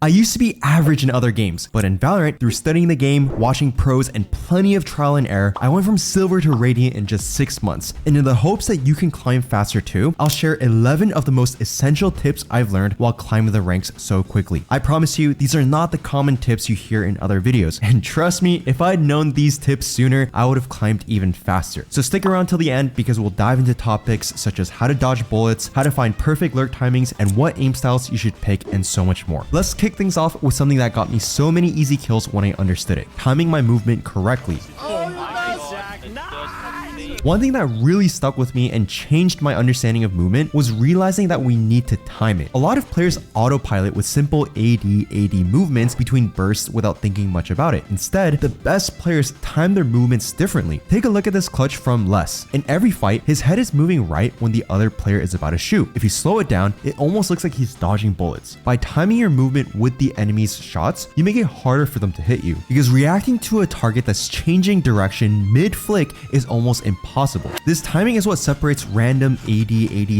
I used to be average in other games, but in Valorant, through studying the game, watching pros, and plenty of trial and error, I went from silver to radiant in just 6 months. And in the hopes that you can climb faster too, I'll share 11 of the most essential tips I've learned while climbing the ranks so quickly. I promise you, these are not the common tips you hear in other videos. And trust me, if I'd known these tips sooner, I would have climbed even faster. So stick around till the end because we'll dive into topics such as how to dodge bullets, how to find perfect lurk timings, and what aim styles you should pick, and so much more. Let's kick things off with something that got me so many easy kills when I understood it: timing my movement correctly. One thing that really stuck with me and changed my understanding of movement was realizing that we need to time it. A lot of players autopilot with simple AD movements between bursts without thinking much about it. Instead, the best players time their movements differently. Take a look at this clutch from Les. In every fight, his head is moving right when the other player is about to shoot. If you slow it down, it almost looks like he's dodging bullets. By timing your movement with the enemy's shots, you make it harder for them to hit you, because reacting to a target that's changing direction mid-flick is almost impossible. This timing is what separates random AD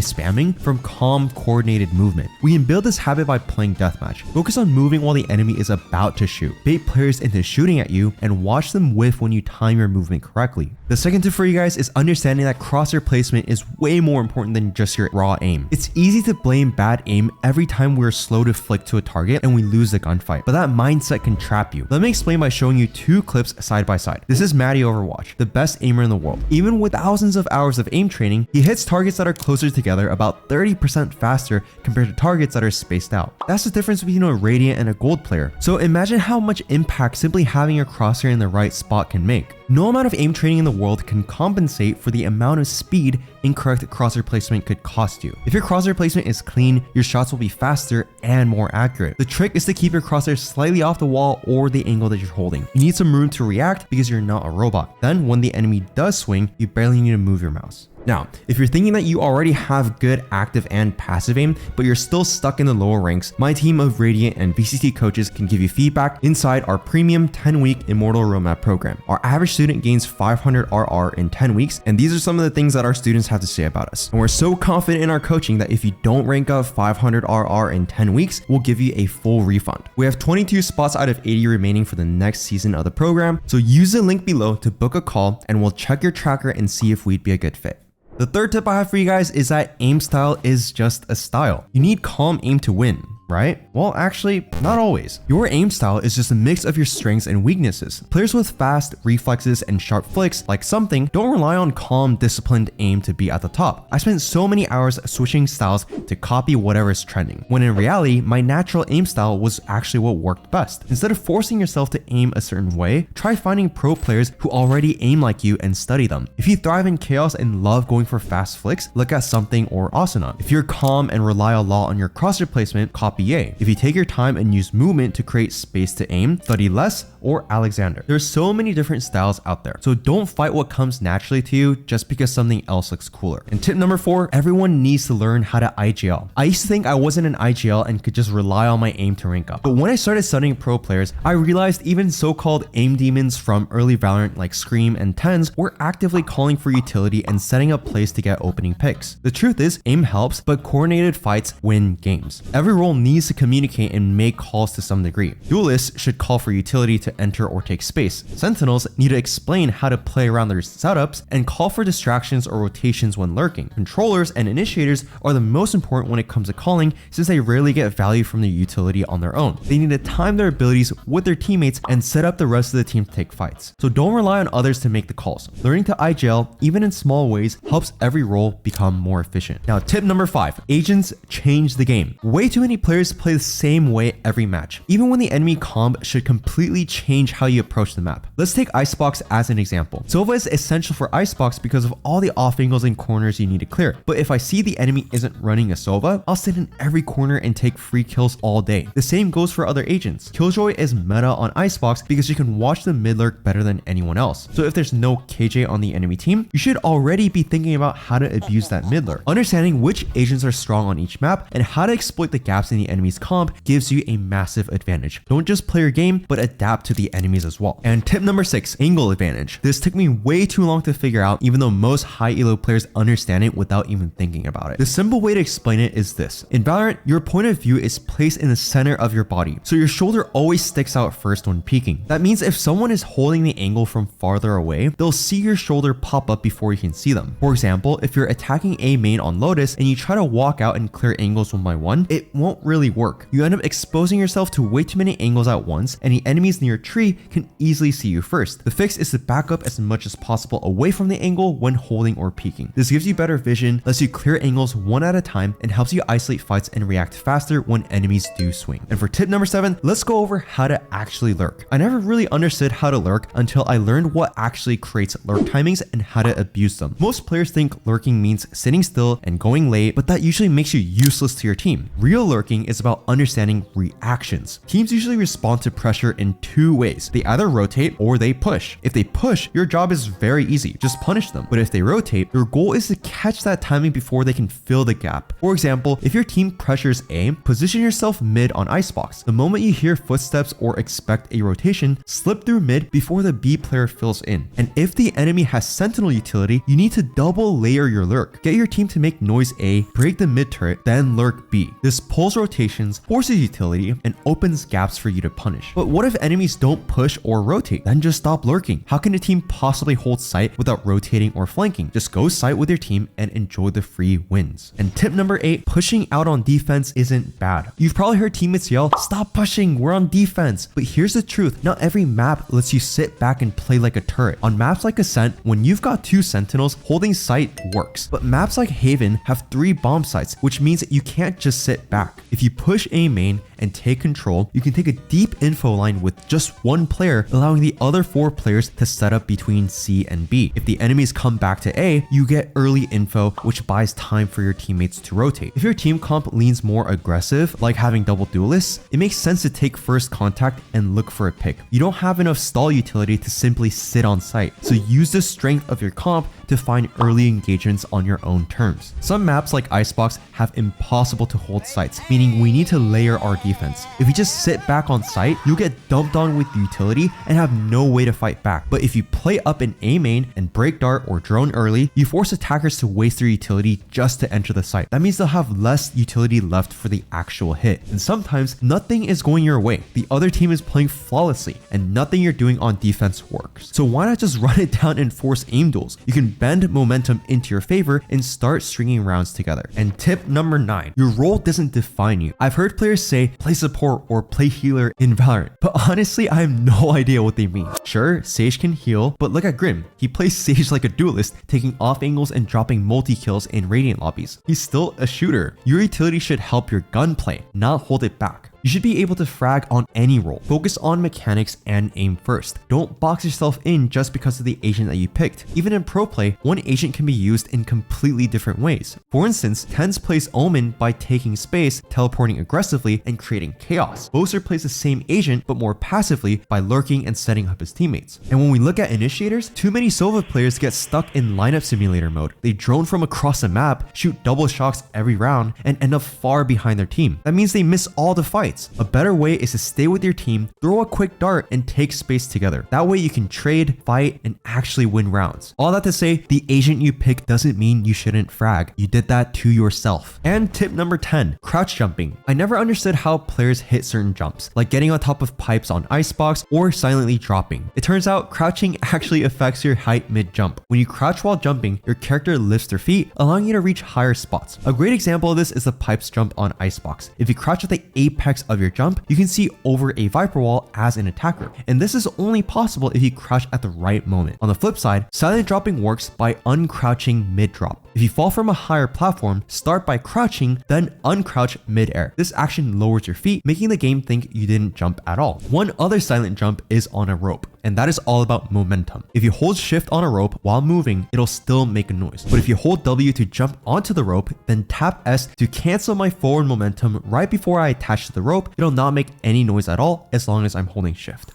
spamming from calm, coordinated movement. We can build this habit by playing deathmatch. Focus on moving while the enemy is about to shoot. Bait players into shooting at you and watch them whiff when you time your movement correctly. The second tip for you guys is understanding that crosshair placement is way more important than just your raw aim. It's easy to blame bad aim every time we're slow to flick to a target and we lose the gunfight, but that mindset can trap you. Let me explain by showing you 2 clips side by side. This is Maddie Overwatch, the best aimer in the world. Even with thousands of hours of aim training, he hits targets that are closer together about 30% faster compared to targets that are spaced out. That's the difference between a radiant and a gold player. So imagine how much impact simply having your crosshair in the right spot can make. No amount of aim training in the world can compensate for the amount of speed incorrect crosshair placement could cost you. If your crosshair placement is clean, your shots will be faster and more accurate. The trick is to keep your crosshair slightly off the wall or the angle that you're holding. You need some room to react because you're not a robot. Then when the enemy does swing, you barely need to move your mouse. Now, if you're thinking that you already have good active and passive aim, but you're still stuck in the lower ranks, my team of Radiant and VCT coaches can give you feedback inside our premium 10-week Immortal Roadmap program. Our average student gains 500 RR in 10 weeks, and these are some of the things that our students have to say about us. And we're so confident in our coaching that if you don't rank up 500 RR in 10 weeks, we'll give you a full refund. We have 22 spots out of 80 remaining for the next season of the program, so use the link below to book a call and we'll check your tracker and see if we'd be a good fit. The third tip I have for you guys is that aim style is just a style. You need calm aim to win, right? Well, actually, not always. Your aim style is just a mix of your strengths and weaknesses. Players with fast reflexes and sharp flicks, like something, don't rely on calm, disciplined aim to be at the top. I spent so many hours switching styles to copy whatever is trending, when in reality, my natural aim style was actually what worked best. Instead of forcing yourself to aim a certain way, try finding pro players who already aim like you and study them. If you thrive in chaos and love going for fast flicks, look at something or Asuna. If you're calm and rely a lot on your crosshair placement, copy Ye. If you take your time and use movement to create space to aim, study Les or Alexander. There's so many different styles out there, so don't fight what comes naturally to you just because something else looks cooler. And tip number 4, everyone needs to learn how to IGL. I used to think I wasn't an IGL and could just rely on my aim to rank up. But when I started studying pro players, I realized even so-called aim demons from early Valorant like Scream and Tens were actively calling for utility and setting up plays to get opening picks. The truth is, aim helps, but coordinated fights win games. Every role needs to communicate and make calls to some degree. Duelists should call for utility to enter or take space. Sentinels need to explain how to play around their setups and call for distractions or rotations when lurking. Controllers and initiators are the most important when it comes to calling, since they rarely get value from their utility on their own. They need to time their abilities with their teammates and set up the rest of the team to take fights. So don't rely on others to make the calls. Learning to IGL, even in small ways, helps every role become more efficient. Now, tip number 5, agents change the game. Way too many players play the same way every match, even when the enemy comp should completely change how you approach the map. Let's take Icebox as an example. Sova is essential for Icebox because of all the off angles and corners you need to clear. But if I see the enemy isn't running a Sova, I'll sit in every corner and take free kills all day. The same goes for other agents. Killjoy is meta on Icebox because you can watch the mid lurk better than anyone else. So if there's no KJ on the enemy team, you should already be thinking about how to abuse that mid lurk. Understanding which agents are strong on each map and how to exploit the gaps in the the enemy's comp gives you a massive advantage. Don't just play your game, but adapt to the enemies as well. And tip number 6, angle advantage. This took me way too long to figure out, even though most high elo players understand it without even thinking about it. The simple way to explain it is this. In Valorant, your point of view is placed in the center of your body, so your shoulder always sticks out first when peeking. That means if someone is holding the angle from farther away, they'll see your shoulder pop up before you can see them. For example, if you're attacking A main on Lotus and you try to walk out and clear angles one by one, it won't really work. You end up exposing yourself to way too many angles at once, and the enemies near your tree can easily see you first. The fix is to back up as much as possible away from the angle when holding or peeking. This gives you better vision, lets you clear angles one at a time, and helps you isolate fights and react faster when enemies do swing. And for tip number 7, let's go over how to actually lurk. I never really understood how to lurk until I learned what actually creates lurk timings and how to abuse them. Most players think lurking means sitting still and going late, but that usually makes you useless to your team. Real lurking is about understanding reactions. Teams usually respond to pressure in 2 ways. They either rotate or they push. If they push, your job is very easy. Just punish them. But if they rotate, your goal is to catch that timing before they can fill the gap. For example, if your team pressures A, position yourself mid on icebox. The moment you hear footsteps or expect a rotation, slip through mid before the B player fills in. And if the enemy has sentinel utility, you need to double layer your lurk. Get your team to make noise A, break the mid turret, then lurk B. This pulls rotations, forces utility, and opens gaps for you to punish. But what if enemies don't push or rotate? Then just stop lurking. How can a team possibly hold sight without rotating or flanking? Just go sight with your team and enjoy the free wins. And tip number 8, pushing out on defense isn't bad. You've probably heard teammates yell, "Stop pushing, we're on defense." But here's the truth, not every map lets you sit back and play like a turret. On maps like Ascent, when you've got 2 sentinels, holding sight works. But maps like Haven have 3 bomb sites, which means that you can't just sit back. If you push A main and take control, you can take a deep info line with just 1 player, allowing the other 4 players to set up between C and B. If the enemies come back to A, you get early info, which buys time for your teammates to rotate. If your team comp leans more aggressive, like having double duelists, it makes sense to take first contact and look for a pick. You don't have enough stall utility to simply sit on site, so use the strength of your comp to find early engagements on your own terms. Some maps like Icebox have impossible to hold sites, meaning we need to layer our defense. If you just sit back on site, you'll get dumped on with utility and have no way to fight back. But if you play up in A main and break dart or drone early, you force attackers to waste their utility just to enter the site. That means they'll have less utility left for the actual hit. And sometimes nothing is going your way. The other team is playing flawlessly and nothing you're doing on defense works. So why not just run it down and force aim duels? You can bend momentum into your favor and start stringing rounds together. And tip number 9, your role doesn't define you. I've heard players say play support or play healer in Valorant, but honestly I have no idea what they mean. Sure, Sage can heal, but look at Grim. He plays Sage like a duelist, taking off angles and dropping multi-kills in Radiant lobbies. He's still a shooter. Your utility should help your gunplay, not hold it back. You should be able to frag on any role. Focus on mechanics and aim first. Don't box yourself in just because of the agent that you picked. Even in pro play, one agent can be used in completely different ways. For instance, Tens plays Omen by taking space, teleporting aggressively, and creating chaos. Boaster plays the same agent but more passively by lurking and setting up his teammates. And when we look at initiators, too many Sova players get stuck in lineup simulator mode. They drone from across the map, shoot double shots every round, and end up far behind their team. That means they miss all the fights. A better way is to stay with your team, throw a quick dart, and take space together. That way you can trade, fight, and actually win rounds. All that to say, the agent you pick doesn't mean you shouldn't frag. You did that to yourself. And tip number 10, crouch jumping. I never understood how players hit certain jumps, like getting on top of pipes on Icebox or silently dropping. It turns out crouching actually affects your height mid-jump. When you crouch while jumping, your character lifts their feet, allowing you to reach higher spots. A great example of this is the pipes jump on Icebox. If you crouch at the apex of your jump, you can see over a Viper wall as an attacker. And this is only possible if you crouch at the right moment. On the flip side, silent dropping works by uncrouching mid-drop. If you fall from a higher platform, start by crouching, then uncrouch mid-air. This action lowers your feet, making the game think you didn't jump at all. One other silent jump is on a rope, and that is all about momentum. If you hold shift on a rope while moving, it'll still make a noise. But if you hold W to jump onto the rope, then tap S to cancel my forward momentum right before I attach to the rope, it'll not make any noise at all as long as I'm holding shift.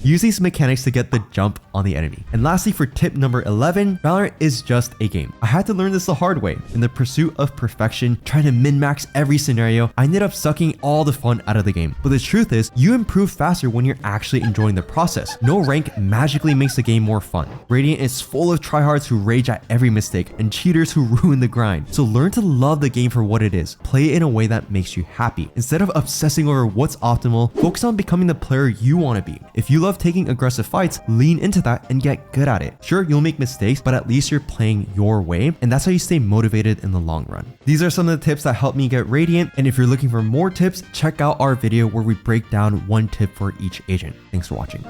Use these mechanics to get the jump on the enemy. And lastly, for tip number 11, Valorant is just a game. I had to learn this the hard way. In the pursuit of perfection, trying to min-max every scenario, I ended up sucking all the fun out of the game. But the truth is, you improve faster when you're actually enjoying the process. No rank magically makes the game more fun. Radiant is full of tryhards who rage at every mistake and cheaters who ruin the grind. So learn to love the game for what it is. Play it in a way that makes you happy. Instead of obsessing over what's optimal, focus on becoming the player you want to be. If you love taking aggressive fights, lean into that and get good at it. Sure, you'll make mistakes, but at least you're playing your way, and that's how you stay motivated in the long run. These are some of the tips that helped me get Radiant, and if you're looking for more tips, check out our video where we break down one tip for each agent. Thanks for watching.